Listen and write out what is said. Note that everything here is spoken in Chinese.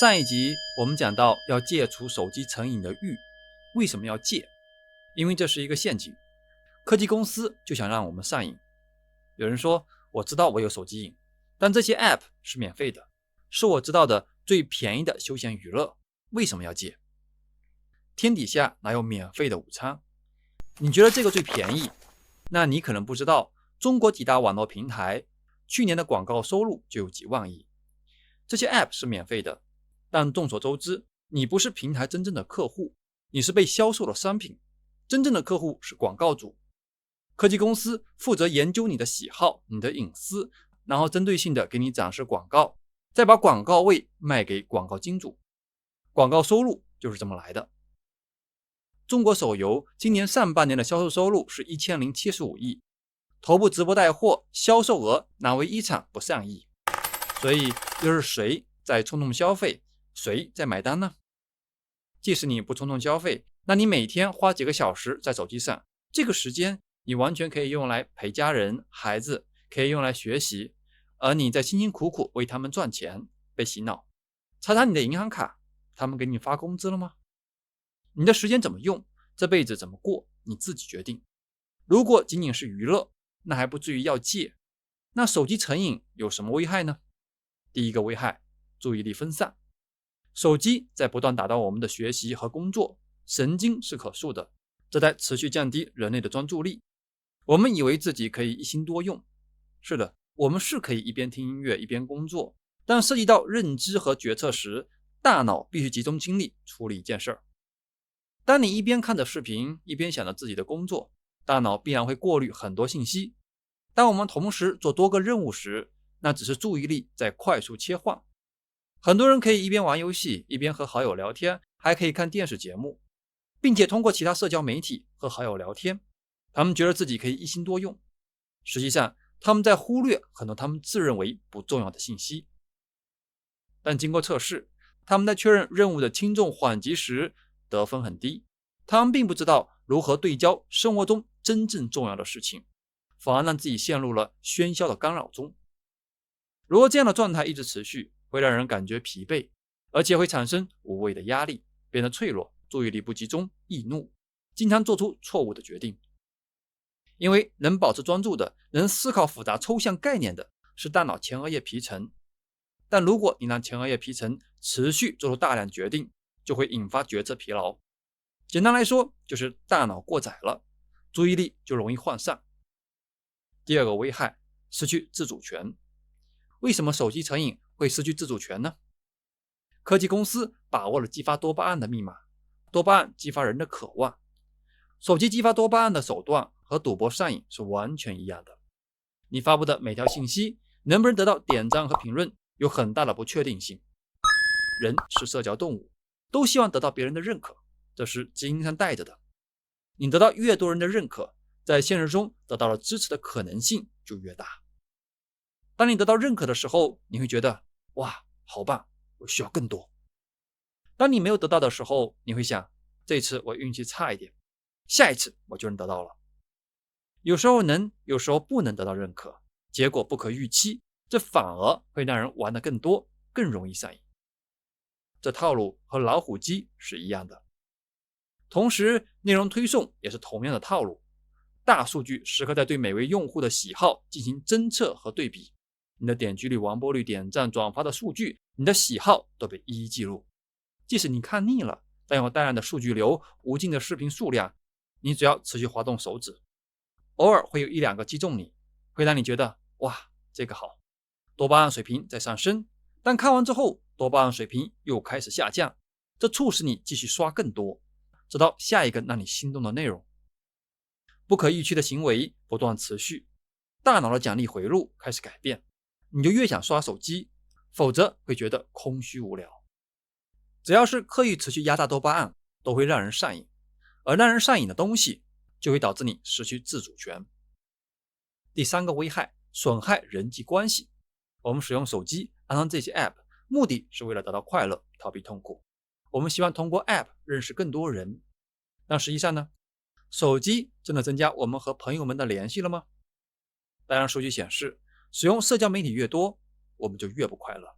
上一集我们讲到要戒除手机成瘾的欲，为什么要戒？因为这是一个陷阱，科技公司就想让我们上瘾。有人说，我知道我有手机瘾，但这些 App 是免费的，是我知道的最便宜的休闲娱乐，为什么要戒？天底下哪有免费的午餐？你觉得这个最便宜，那你可能不知道，中国几大网络平台去年的广告收入就有几万亿。这些 App 是免费的，但众所周知，你不是平台真正的客户，你是被销售的商品，真正的客户是广告主。科技公司负责研究你的喜好、你的隐私，然后针对性的给你展示广告，再把广告位卖给广告金主。广告收入就是这么来的。中国手游今年上半年的销售收入是1075亿，头部直播带货销售额哪为一场不上亿？所以又是谁在冲动消费，谁在买单呢？即使你不冲动消费，那你每天花几个小时在手机上，这个时间你完全可以用来陪家人、孩子，可以用来学习，而你在辛辛苦苦为他们赚钱，被洗脑。查查你的银行卡，他们给你发工资了吗？你的时间怎么用，这辈子怎么过，你自己决定。如果仅仅是娱乐，那还不至于要戒。那手机成瘾有什么危害呢？第一个危害，注意力分散。手机在不断打断我们的学习和工作，神经是可塑的，这在持续降低人类的专注力。我们以为自己可以一心多用，是的，我们是可以一边听音乐一边工作，但涉及到认知和决策时，大脑必须集中精力处理一件事儿。当你一边看着视频，一边想着自己的工作，大脑必然会过滤很多信息。当我们同时做多个任务时，那只是注意力在快速切换。很多人可以一边玩游戏，一边和好友聊天，还可以看电视节目，并且通过其他社交媒体和好友聊天。他们觉得自己可以一心多用，实际上他们在忽略很多他们自认为不重要的信息。但经过测试，他们在确认任务的轻重缓急时得分很低，他们并不知道如何对焦生活中真正重要的事情，反而让自己陷入了喧嚣的干扰中。如果这样的状态一直持续，会让人感觉疲惫，而且会产生无谓的压力，变得脆弱，注意力不集中，易怒，经常做出错误的决定。因为能保持专注的，能思考复杂抽象概念的，是大脑前额叶皮层。但如果你让前额叶皮层持续做出大量决定，就会引发决策疲劳。简单来说，就是大脑过载了，注意力就容易涣散。第二个危害，失去自主权。为什么手机成瘾会失去自主权呢？科技公司把握了激发多巴胺的密码，多巴胺激发人的渴望。手机激发多巴胺的手段和赌博上瘾是完全一样的。你发布的每条信息能不能得到点赞和评论，有很大的不确定性。人是社交动物，都希望得到别人的认可，这是基因上带着的。你得到越多人的认可，在现实中得到了支持的可能性就越大。当你得到认可的时候，你会觉得哇，好棒，我需要更多。当你没有得到的时候，你会想，这次我运气差一点，下一次我就能得到了。有时候能，有时候不能得到认可，结果不可预期，这反而会让人玩得更多，更容易上瘾。这套路和老虎机是一样的。同时，内容推送也是同样的套路。大数据时刻在对每位用户的喜好进行侦测和对比。你的点击率、完播率、点赞、转发的数据，你的喜好都被一一记录。即使你看腻了，但有大量的数据流、无尽的视频数量，你只要持续滑动手指，偶尔会有一两个击中你，会让你觉得哇，这个好，多巴胺水平在上升。但看完之后，多巴胺水平又开始下降，这促使你继续刷更多，直到下一个让你心动的内容。不可预期的行为不断持续，大脑的奖励回路开始改变，你就越想刷手机，否则会觉得空虚无聊。只要是刻意持续压榨多巴胺，都会让人上瘾，而让人上瘾的东西就会导致你失去自主权。第三个危害，损害人际关系。我们使用手机安装这些 App， 目的是为了得到快乐，逃避痛苦。我们希望通过 App 认识更多人，但实际上呢，手机真的增加我们和朋友们的联系了吗？当然，数据显示，使用社交媒体越多，我们就越不快乐。